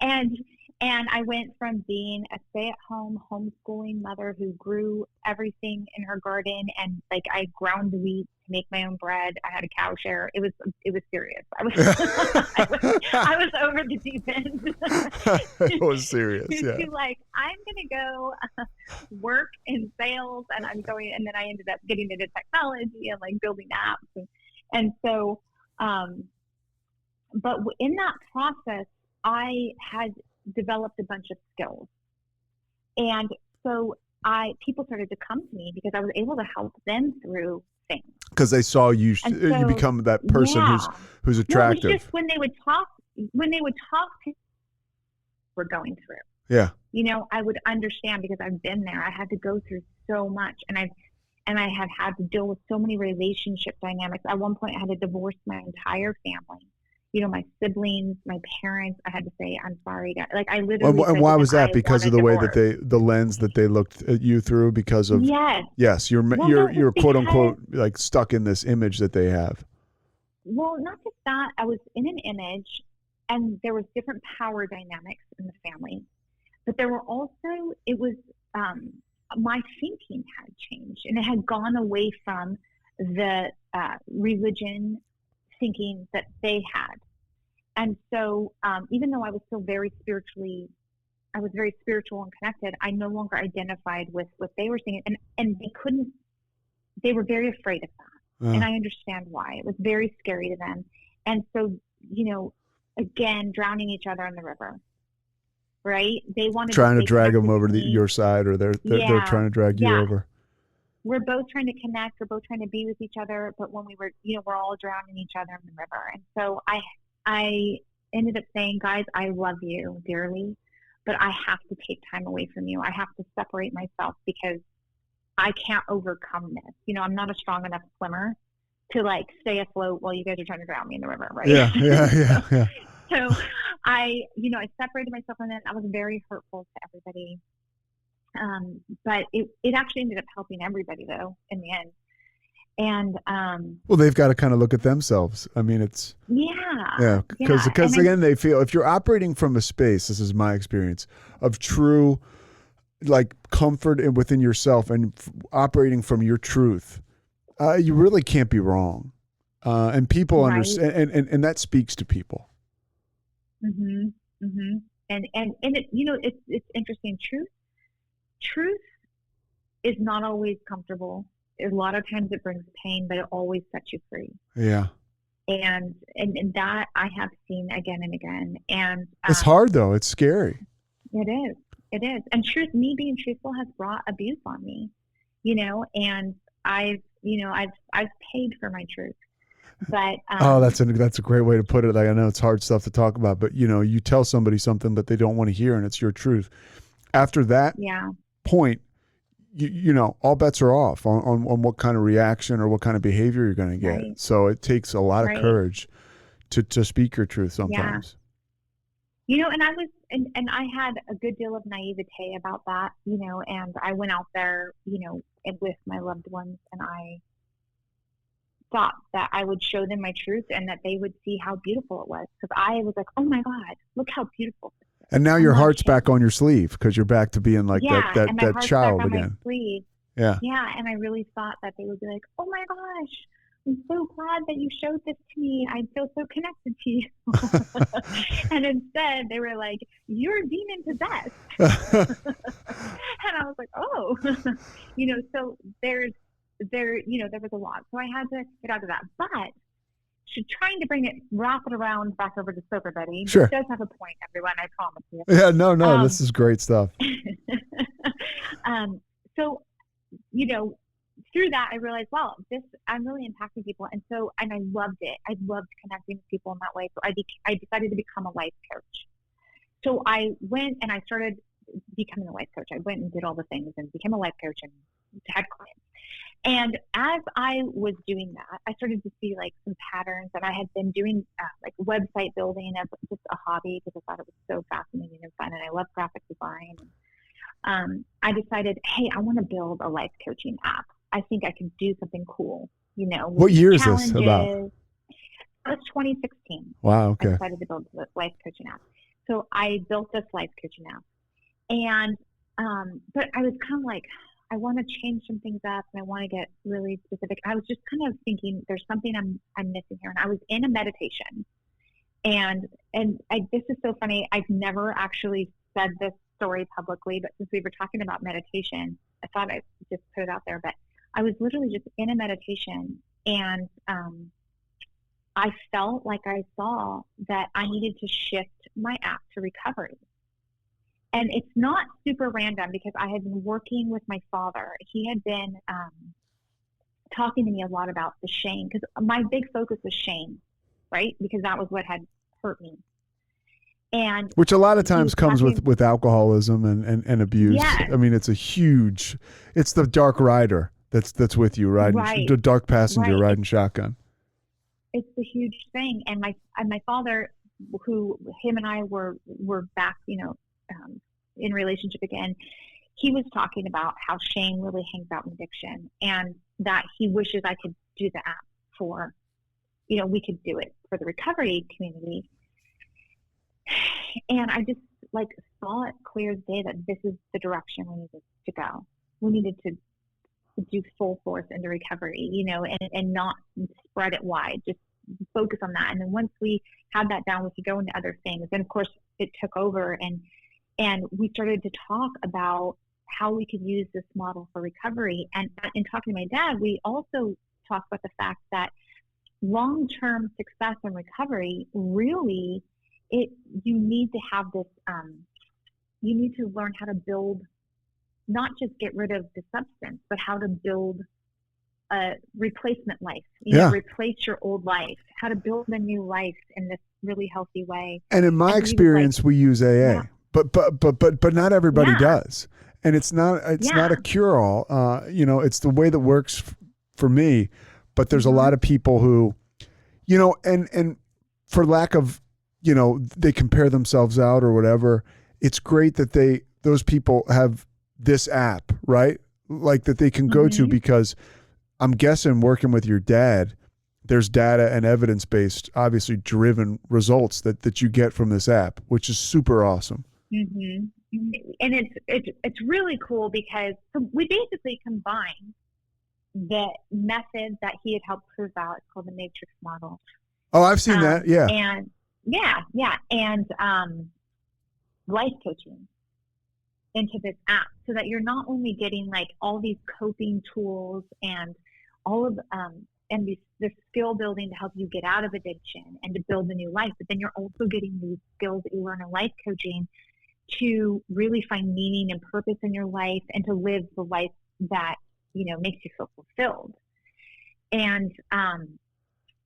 And I went from being a stay-at-home homeschooling mother who grew everything in her garden, and like I ground the wheat to make my own bread. I had a cow share. It was serious. I was over the deep end. It was serious. Yeah. Like, I'm gonna go work in sales, and then I ended up getting into technology and like building apps, and so, but in that process, I had developed a bunch of skills. And so people started to come to me because I was able to help them through things. Because they saw you, you become that person who's attractive. Well, it was just when they would talk to we're going through. Yeah. You know, I would understand because I've been there. I had to go through so much, and I have had to deal with so many relationship dynamics. At one point I had to divorce my entire family. You know, my siblings, my parents, I had to say, I'm sorry, guys. Like I literally. And why was that? Because of the way that the lens that they looked at you through, because of. Yes. You're quote unquote like stuck in this image that they have. Well, not just that. I was in an image, and there was different power dynamics in the family, but there were also, it was, my thinking had changed, and it had gone away from the religion thinking that they had. And so even though I was still very spiritual and connected, I no longer identified with what they were saying. And they were very afraid of that. And I understand why. It was very scary to them. And so, you know, again, drowning each other in the river, right? They wanted trying to drag them over to your side, or they're trying to drag you over. We're both trying to connect. We're both trying to be with each other. But when we were, you know, we're all drowning each other in the river. And so I ended up saying, guys, I love you dearly, but I have to take time away from you. I have to separate myself because I can't overcome this. You know, I'm not a strong enough swimmer to like stay afloat while you guys are trying to drown me in the river, right? Yeah. So I separated myself from it. I was very hurtful to everybody. But it actually ended up helping everybody though in the end. And well, they've got to kind of look at themselves. I mean, it's because again, they feel if you're operating from a space, this is my experience, of true like comfort within yourself and operating from your truth, you really can't be wrong. And people understand, and that speaks to people. And it, you know, it's interesting. Truth is not always comfortable. A lot of times it brings pain, but it always sets you free. Yeah. And that I have seen again and again. And it's hard though. It's scary. It is. And me being truthful has brought abuse on me, you know, and I've paid for my truth. But that's a great way to put it. Like, I know it's hard stuff to talk about, but you tell somebody something that they don't want to hear, and it's your truth. After that point, all bets are off on what kind of reaction or what kind of behavior you're going to get. Right. So it takes a lot of courage to speak your truth sometimes. And I was, and I had a good deal of naivete about that, and I went out there, and with my loved ones, and I thought that I would show them my truth and that they would see how beautiful it was. Because I was like, oh my God, look how beautiful. And now your heart's back on your sleeve because you're back to being like that child again. Yeah. And I really thought that they would be like, oh my gosh, I'm so glad that you showed this to me. I feel so connected to you. And instead they were like, you're demon possessed. And I was like, oh, so there was a lot. So I had to get out of that. But trying to wrap it around back over to Sober Buddy. Sure. It does have a point, everyone, I promise you. Yeah, no, this is great stuff. So, through that, I realized, wow, I'm really impacting people. And I loved it. I loved connecting with people in that way. So I decided to become a life coach. So I went and I started becoming a life coach. I went and did all the things and became a life coach and had clients. And as I was doing that, I started to see like some patterns, and I had been doing like website building as just a hobby because I thought it was so fascinating and fun, and I love graphic design. I decided, hey, I want to build a life coaching app. I think I can do something cool. What year is this about? It was 2016. Wow. Okay. I decided to build the life coaching app. So I built this life coaching app, and but I was kind of like, I want to change some things up and I want to get really specific. I was just kind of thinking there's something I'm missing here. And I was in a meditation, and this is so funny. I've never actually said this story publicly, but since we were talking about meditation, I thought I'd just put it out there. But I was literally just in a meditation, and I felt like I saw that I needed to shift my app to recovery. And it's not super random because I had been working with my father. He had been talking to me a lot about the shame, because my big focus was shame, right? Because that was what had hurt me. And which a lot of times comes with alcoholism and abuse. Yes. I mean, it's the dark rider that's with you, riding the dark passenger riding shotgun. It's the huge thing. And my father, him and I were back, in relationship again, he was talking about how shame really hangs out in addiction, and that he wishes I could do the app for, we could do it for the recovery community. And I just saw it clear as day that this is the direction we needed to go. We needed to do full force into recovery, and not spread it wide, just focus on that. And then once we had that down, we could go into other things. And of course it took over, and we started to talk about how we could use this model for recovery. And in talking to my dad, we also talked about the fact that long-term success in recovery, really, you need to have this, you need to learn how to build, not just get rid of the substance, but how to build a replacement life, replace your old life, how to build a new life in this really healthy way. And in my experience, we use AA. Yeah. But not everybody does, and it's not a cure-all. It's the way that works for me. But there's a lot of people who, and for lack of, they compare themselves out or whatever. It's great that those people have this app, right? Like that they can go to, because I'm guessing working with your dad, there's data and evidence-based, obviously driven results that you get from this app, which is super awesome. Mm-hmm. And it's really cool because we basically combine the method that he had helped prove out. It's called the matrix model. Oh, I've seen that. Yeah. And and life coaching into this app, so that you're not only getting all these coping tools and all of and the skill building to help you get out of addiction and to build a new life, but then you're also getting these skills that you learn in life coaching to really find meaning and purpose in your life, and to live the life that makes you feel fulfilled. And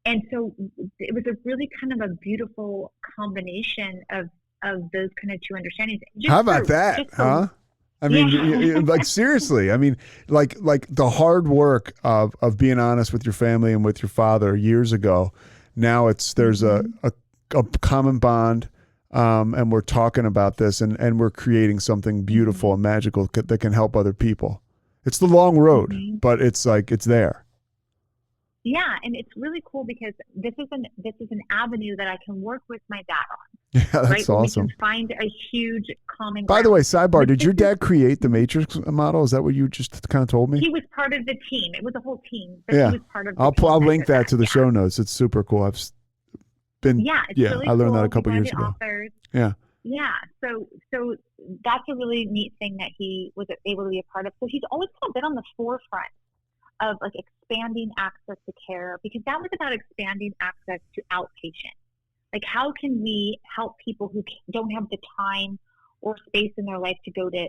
And so it was a really kind of a beautiful combination of those kind of two understandings. How about that, huh? I mean, like seriously, I mean, like the hard work of being honest with your family and with your father years ago. Now there's a common bond, and we're talking about this, and we're creating something beautiful and magical that can help other people. It's the long road, but it's like it's there. Yeah, and it's really cool because this is an avenue that I can work with my dad on. Yeah, that's right? awesome. We can find a huge common ground. By the way, sidebar, did your dad create the Matrix model? Is that what you just kind of told me? He was part of the team. It was a whole team. But Yeah. He was part of the team I'll link that to the show notes. It's super cool. I've been, it's really I learned cool. that a couple years ago. Authors. Yeah. Yeah. So that's a really neat thing that he was able to be a part of. So he's always kind of been on the forefront of like expanding access to care, because that was about expanding access to outpatient. Like, how can we help people who don't have the time or space in their life to go to,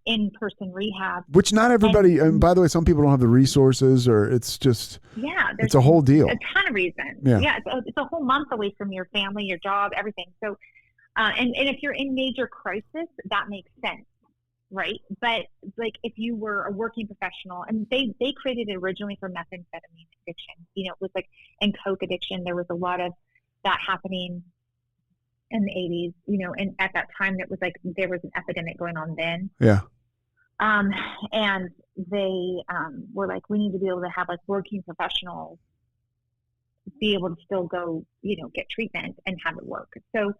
in-person rehab? Which not everybody, and by the way, some people don't have the resources, or it's just, it's a whole deal. A ton of reasons. Yeah. It's a whole month away from your family, your job, everything. So, and if you're in major crisis, that makes sense. Right. But like if you were a working professional, and they created it originally for methamphetamine addiction, it was like, and coke addiction, there was a lot of that happening in the 80s, and at that time that was like, there was an epidemic going on then. Yeah. And they were like, we need to be able to have like working professionals be able to still go, get treatment and have it work. So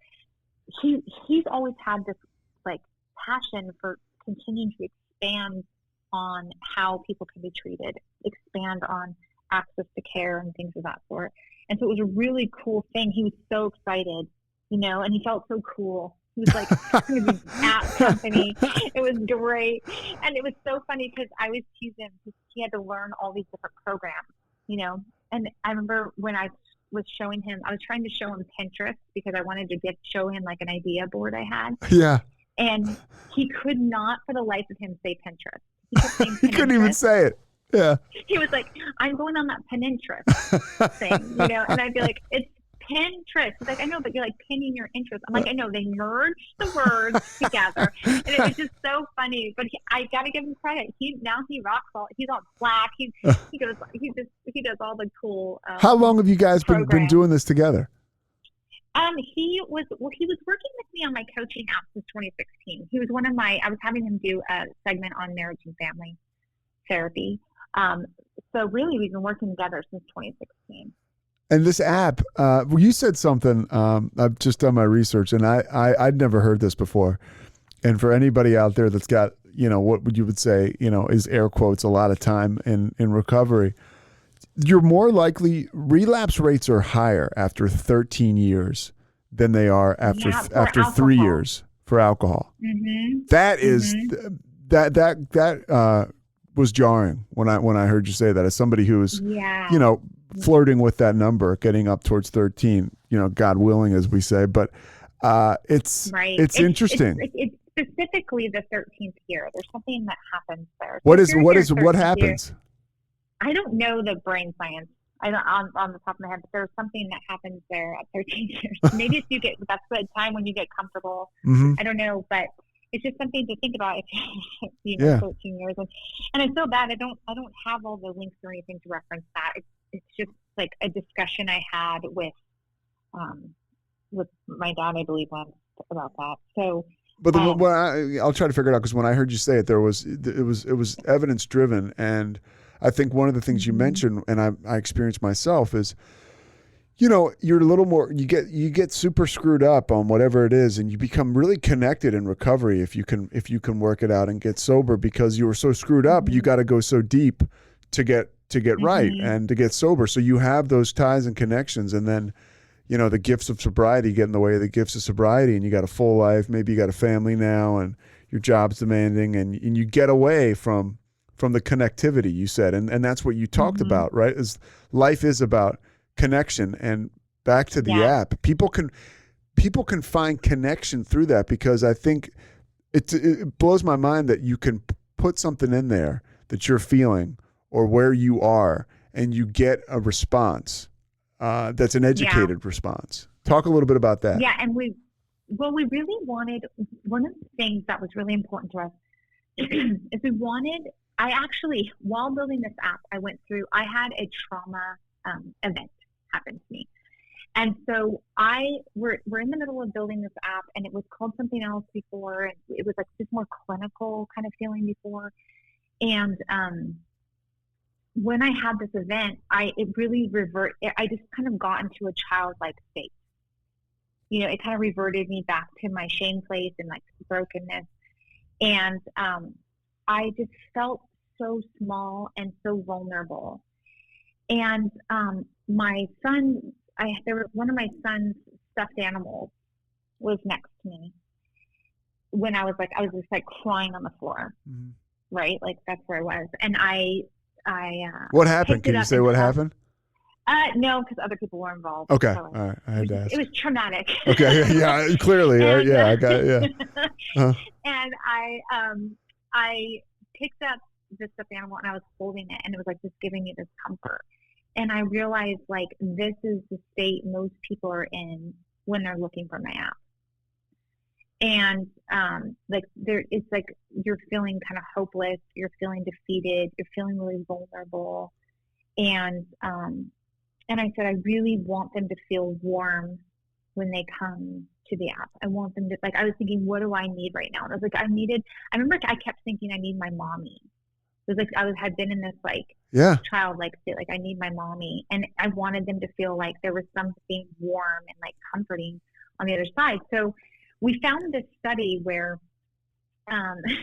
he's always had this like passion for continuing to expand on how people can be treated, expand on access to care and things of that sort. And so it was a really cool thing. He was so excited, and he felt so cool. He was like, at company. It was great. And it was so funny because I was teasing him because he had to learn all these different programs, And I remember when I was showing him, I was trying to show him Pinterest because I wanted to show him like an idea board I had. Yeah. And he could not, for the life of him, say Pinterest. He kept saying Pinterest. He couldn't even say it. Yeah. He was like, I'm going on that Pinterest thing, and I'd be like, it's Pinterest. He's like, I know, but you're like pinning your interest. I'm like, I know, they merged the words together. And it was just so funny. But I got to give him credit. He rocks all. He's on Slack. He does all the cool. How long have you guys been doing this together? He was working with me on my coaching app since 2016. He was I was having him do a segment on marriage and family therapy. So really we've been working together since 2016. And this app, you said something, I've just done my research and I'd never heard this before. And for anybody out there that's got, what would you would say, is air quotes, a lot of time in recovery, you're more likely, relapse rates are higher after 13 years than they are after 3 years for alcohol. Mm-hmm. That is, that was jarring when I heard you say that, as somebody who was, flirting with that number, getting up towards 13, God willing, as we say, but it's interesting. It's specifically the 13th year. There's something that happens there. What happens? I don't know the brain science. I don't on the top of my head, but there's something that happens there at 13 years. Maybe if that's the time when you get comfortable. Mm-hmm. I don't know, but it's just something to think about. 13 years, and I feel bad. I don't have all the links or anything to reference that. It's just like a discussion I had with my dad, I believe, once about that. So. But I'll try to figure it out, because when I heard you say it, it was evidence driven, and I think one of the things you mentioned, and I experienced myself, is, you're a little more, you get super screwed up on whatever it is, and you become really connected in recovery if you can work it out and get sober, because you were so screwed up, you got to go so deep to get right and to get sober. So you have those ties and connections, and then, the gifts of sobriety get in the way of the gifts of sobriety, and you got a full life. Maybe you got a family now, and your job's demanding, and you get away from the connectivity, you said. And that's what you talked about, right? Is life is about connection. And back to the app, people can find connection through that, because I think it blows my mind that you can put something in there that you're feeling or where you are, and you get a response that's an educated response. Talk a little bit about that. Yeah, and we really wanted, one of the things that was really important to us is I actually, while building this app, I had a trauma event happen to me. And so we're in the middle of building this app, and it was called something else before, and it was like this more clinical kind of feeling before. And when I had this event, I just kind of got into a childlike state. You know, it kind of reverted me back to my shame place and like brokenness. And I just felt so small and so vulnerable. And my son, one of my son's stuffed animals was next to me when I was just like crying on the floor, right? Like that's where I was. And I what happened? Can you say what happened? No, because other people were involved. Okay. So all right. I had to ask. It was traumatic. Okay. Yeah. Clearly. And, yeah. I got it. Yeah. And I picked up this stuffed animal and I was holding it, and it was like just giving me this comfort. And I realized like this is the state most people are in when they're looking for my app. And it's like you're feeling kind of hopeless, you're feeling defeated, you're feeling really vulnerable. And I said, I really want them to feel warm when they come to the app. I want them to, like, I was thinking, what do I need right now? And I was like, I remember I kept thinking I need my mommy. It was like I had been in this like childlike state, like I need my mommy. And I wanted them to feel like there was something warm and like comforting on the other side. So we found this study where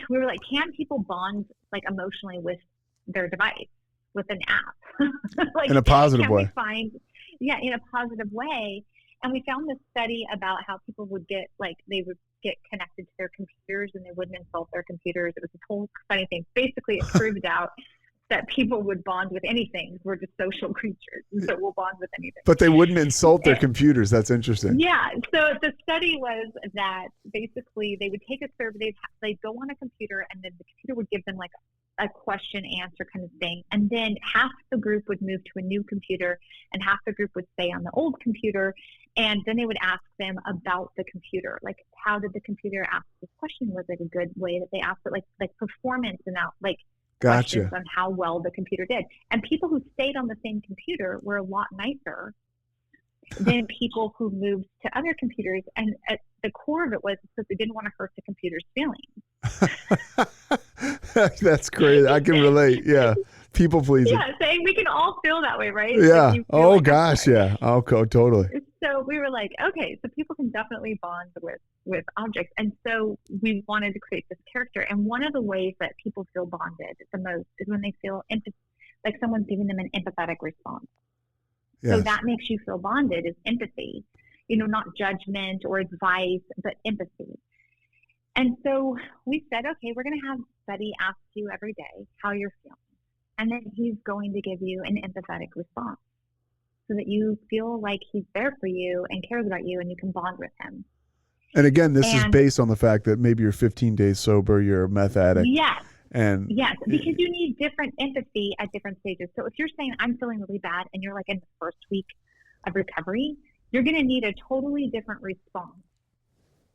we were like, can people bond like emotionally with their device, with an app? Like, in a positive way. In a positive way. And we found this study about how people would get connected to their computers and they wouldn't insult their computers. It was a whole funny thing. Basically, it proved out that people would bond with anything. We're just social creatures, and so we'll bond with anything. But they wouldn't insult their computers. That's interesting. Yeah. So the study was that basically they would take a survey. They'd go on a computer, and then the computer would give them like a question answer kind of thing. And then half the group would move to a new computer and half the group would stay on the old computer. And then they would ask them about the computer. Like, how did the computer ask this question? Was it a good way that they asked it? Like performance and questions on how well the computer did. And people who stayed on the same computer were a lot nicer than people who moved to other computers. And at the core of it was because they didn't want to hurt the computer's feelings. That's great. I can relate. Yeah. People pleasing. Yeah, saying we can all feel that way, right? Yeah. Oh, gosh. Yeah. Oh, totally. So we were like, okay, so people can definitely bond with objects. And so we wanted to create this character. And one of the ways that people feel bonded the most is when they feel like someone's giving them an empathetic response. Yes. So that makes you feel bonded is empathy, not judgment or advice, but empathy. And so we said, okay, we're going to have Buddy ask you every day how you're feeling. And then he's going to give you an empathetic response so that you feel like he's there for you and cares about you and you can bond with him. And again, this is based on the fact that maybe you're 15 days sober, you're a meth addict. Yes. Yes, because you need different empathy at different stages. So if you're saying I'm feeling really bad and you're like in the first week of recovery, you're going to need a totally different response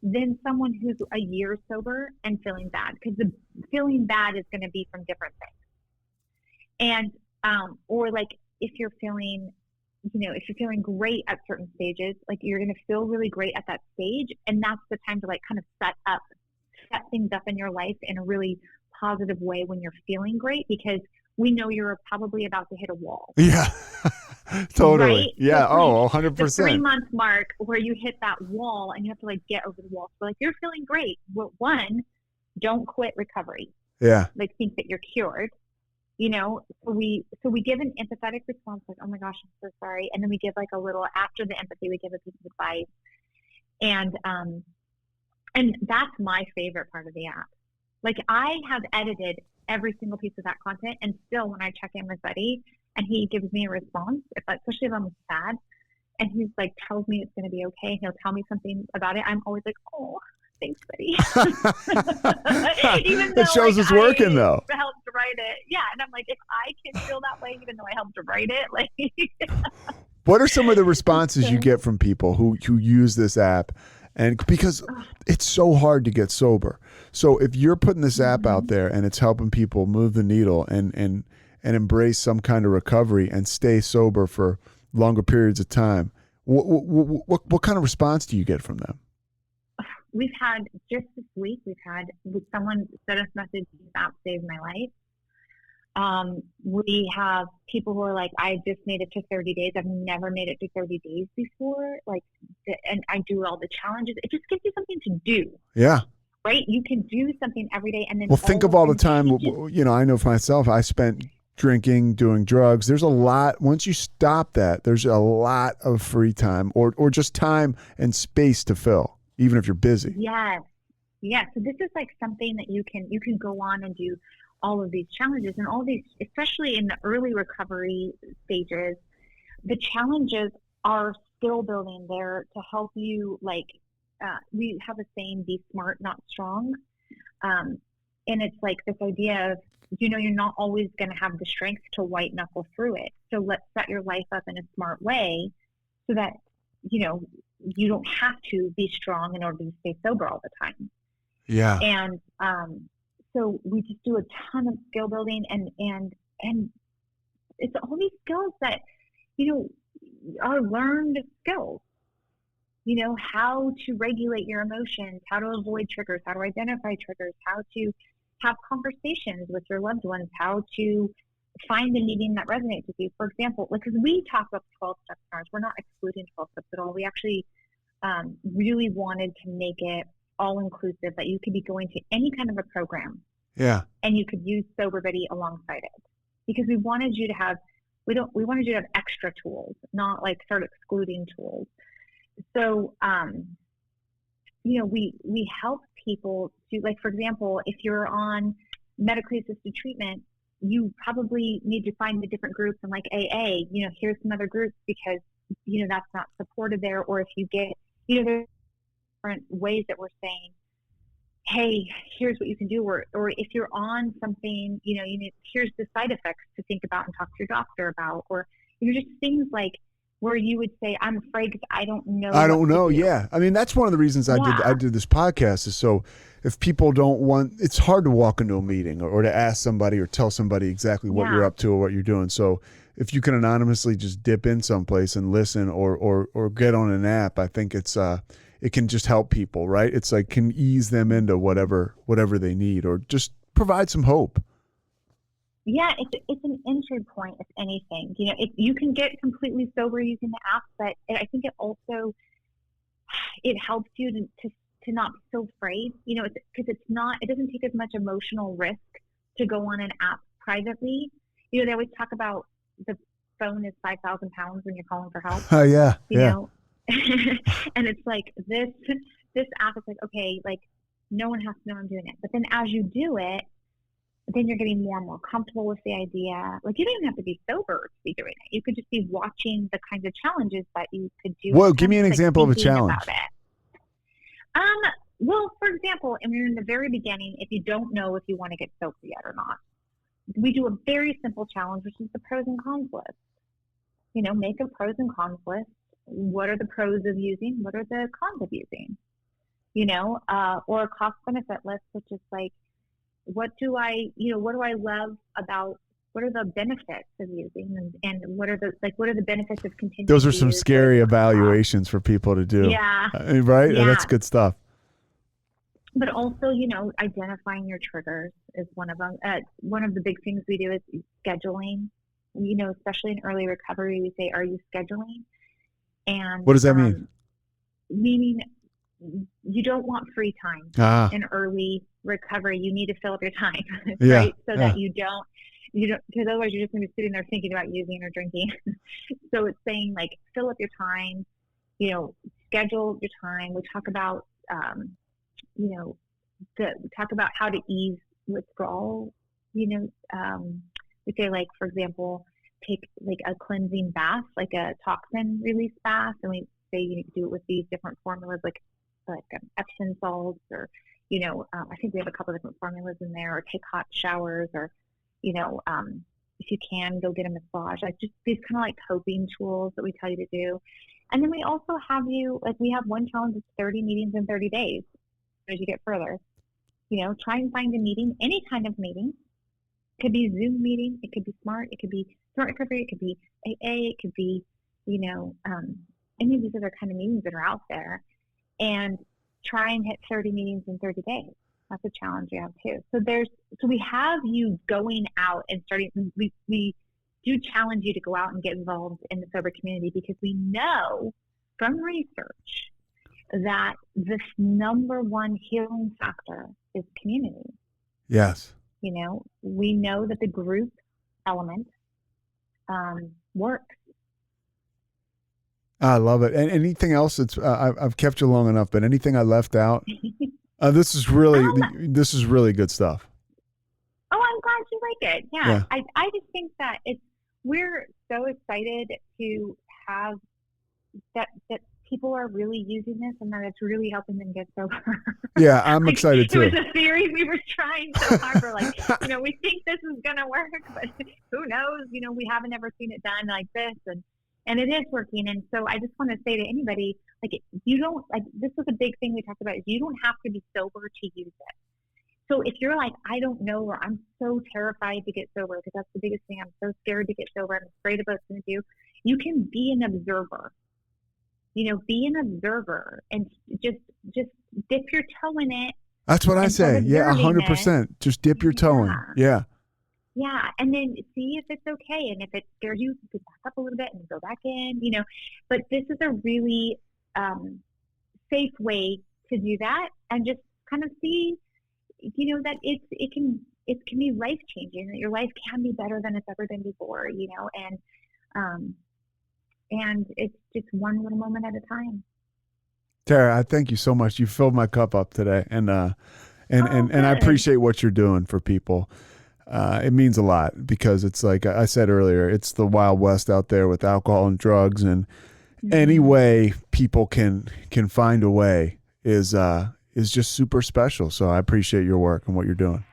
than someone who's a year sober and feeling bad, because the feeling bad is going to be from different things. And or like if you're feeling great at certain stages, like you're going to feel really great at that stage, and that's the time to like kind of set things up in your life in a really positive way when you're feeling great, because we know you're probably about to hit a wall. Yeah. Totally. Right? Yeah. So 100%. The 3-month mark where you hit that wall and you have to like get over the wall. So like you're feeling great. Well, one, don't quit recovery. Yeah. Like think that you're cured. So we give an empathetic response, like, oh my gosh, I'm so sorry. And then we give like a little, after the empathy, we give a piece of advice. And that's my favorite part of the app. Like I have edited every single piece of that content, and still when I check in with Buddy and he gives me a response, especially if I'm sad, and he's like tells me it's going to be okay, and he'll tell me something about it, I'm always like, oh, thanks, Buddy. Even though, it shows it's working though. I helped to write it. Yeah. And I'm like, if I can feel that way, even though I helped to write it, like. What are some of the responses you get from people who use this app? And because it's so hard to get sober. So if you're putting this app out there and it's helping people move the needle and embrace some kind of recovery and stay sober for longer periods of time, what kind of response do you get from them? We've had, just this week, someone sent us a message, this app saved my life. We have people who are like, I just made it to 30 days. I've never made it to 30 days before. And I do all the challenges. It just gives you something to do. Yeah. Right? You can do something every day. And then think of all the time, I know for myself, I spent drinking, doing drugs. There's a lot, once you stop that, there's a lot of free time or just time and space to fill, even if you're busy. Yes. Yeah. So this is like something that you can go on and do all of these challenges and all these, especially in the early recovery stages, the challenges are skill building there to help you. We have a saying, be smart, not strong. And it's like this idea of, you're not always going to have the strength to white knuckle through it. So let's set your life up in a smart way so that, you don't have to be strong in order to stay sober all the time. Yeah. And, so we just do a ton of skill building and it's all these skills that, are learned skills, how to regulate your emotions, how to avoid triggers, how to identify triggers, how to have conversations with your loved ones, how to find a meeting that resonates with you. For example, because we talk about 12 steps in ours, we're not excluding 12 steps at all. We actually really wanted to make it all inclusive, that you could be going to any kind of a program. Yeah. And you could use Sobriety alongside it, because we wanted you to have extra tools, not like start excluding tools. So, we help people to, like, for example, if you're on medically assisted treatment, you probably need to find the different groups and like AA, here's some other groups because, that's not supported there. Or if you get, there's different ways that we're saying, hey, here's what you can do. Or if you're on something, here's the side effects to think about and talk to your doctor about. Or, just things like where you would say, I'm afraid because I don't know. I don't know. Yeah. I mean, that's one of the reasons I did this podcast, is so if people don't want, it's hard to walk into a meeting or to ask somebody or tell somebody exactly what you're up to or what you're doing. So if you can anonymously just dip in someplace and listen or get on an app, I think it can just help people, right? It's like can ease them into whatever they need or just provide some hope. Yeah, it's an entry point, if anything. You can get completely sober using the app, but I think it also, it helps you to not be so afraid, because it doesn't take as much emotional risk to go on an app privately. They always talk about the phone is 5,000 pounds when you're calling for help. Oh, yeah. know? And it's like this app is like, okay, like no one has to know I'm doing it. But then as you do it, then you're getting more and more comfortable with the idea. Like you don't even have to be sober to be doing it. You could just be watching the kinds of challenges that you could do. Well, give me an example of a challenge. Well, for example, and we're in the very beginning, if you don't know if you want to get sober yet or not, we do a very simple challenge, which is the pros and cons list. Make a pros and cons list. What are the pros of using? What are the cons of using? Or a cost benefit list, which is like, what do I love about, what are the benefits of using and what are the benefits of continuing? Those are some scary evaluations for people to do. Yeah. Right? Yeah. That's good stuff. But also, identifying your triggers is one of them. One of the big things we do is scheduling. Especially in early recovery, we say, are you scheduling? And what does that mean? Meaning you don't want free time in early recovery. You need to fill up your time, right? So that you don't, because otherwise you're just going to be sitting there thinking about using or drinking. So it's saying like, fill up your time, schedule your time. We talk about, we talk about how to ease withdrawal. We say, like, for example, take like a cleansing bath, like a toxin release bath, and we say you need to do it with these different formulas, like Epsom salts, or I think we have a couple different formulas in there, or take hot showers, or if you can, go get a massage. Like just these kind of like coping tools that we tell you to do. And then we also have we have one challenge that's 30 meetings in 30 days as you get further. Try and find a meeting, any kind of meeting. It could be Zoom meeting. It could be SMART. It could be SMART Recovery. It could be AA. It could be, any of these other kind of meetings that are out there. And try and hit 30 meetings in 30 days. That's a challenge we have too. So we have you going out and starting. We do challenge you to go out and get involved in the sober community, because we know from research that the number one healing factor is community. Yes. We know that the group element works. I love it. And anything else that's I've kept you long enough, but anything I left out? This is really good stuff. Oh, I'm glad you like it. Yeah. I just think that we're so excited to have that people are really using this and that it's really helping them get sober. Yeah, I'm excited too. It was a theory we were trying so hard for, we think this is going to work, but who knows? We haven't ever seen it done like this, and it is working. And so I just want to say to anybody, you don't, this was a big thing we talked about, is you don't have to be sober to use it. So if you're like, I don't know, or I'm so terrified to get sober, because that's the biggest thing, I'm so scared to get sober, I'm afraid of what it's going to do, you can be an observer. Be an observer and just dip your toe in it. That's what I say. Yeah, 100%. Just dip your toe in. Yeah. Yeah, and then see if it's okay. And if it scares you can back up a little bit and go back in, But this is a really safe way to do that, and just kind of see, that it can be life-changing, that your life can be better than it's ever been before, and it's just one little moment at a time. Tara, I thank you so much. You filled my cup up today, and I appreciate what you're doing for people. It means a lot, because it's like I said earlier, it's the Wild West out there with alcohol and drugs, and any way people can find a way is just super special. So I appreciate your work and what you're doing.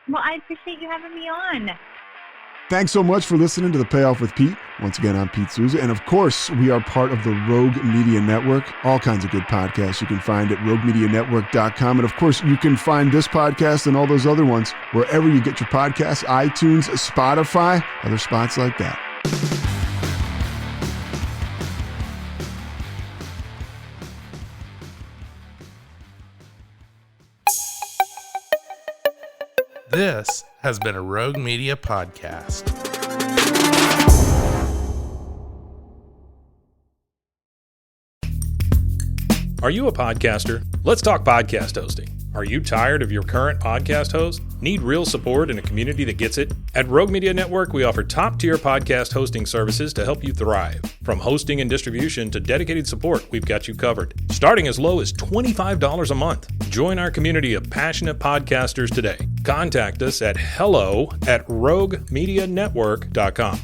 Well, I appreciate you having me on. Thanks so much for listening to The Payoff with Pete. Once again, I'm Pete Souza. And of course, we are part of the Rogue Media Network. All kinds of good podcasts you can find at roguemedianetwork.com. And of course, you can find this podcast and all those other ones wherever you get your podcasts, iTunes, Spotify, other spots like that. This has been a Rogue Media podcast. Are you a podcaster? Let's talk podcast hosting. Are you tired of your current podcast host? Need real support in a community that gets it? At Rogue Media Network, we offer top-tier podcast hosting services to help you thrive. From hosting and distribution to dedicated support, we've got you covered. Starting as low as $25 a month. Join our community of passionate podcasters today. Contact us at hello@roguemedianetwork.com.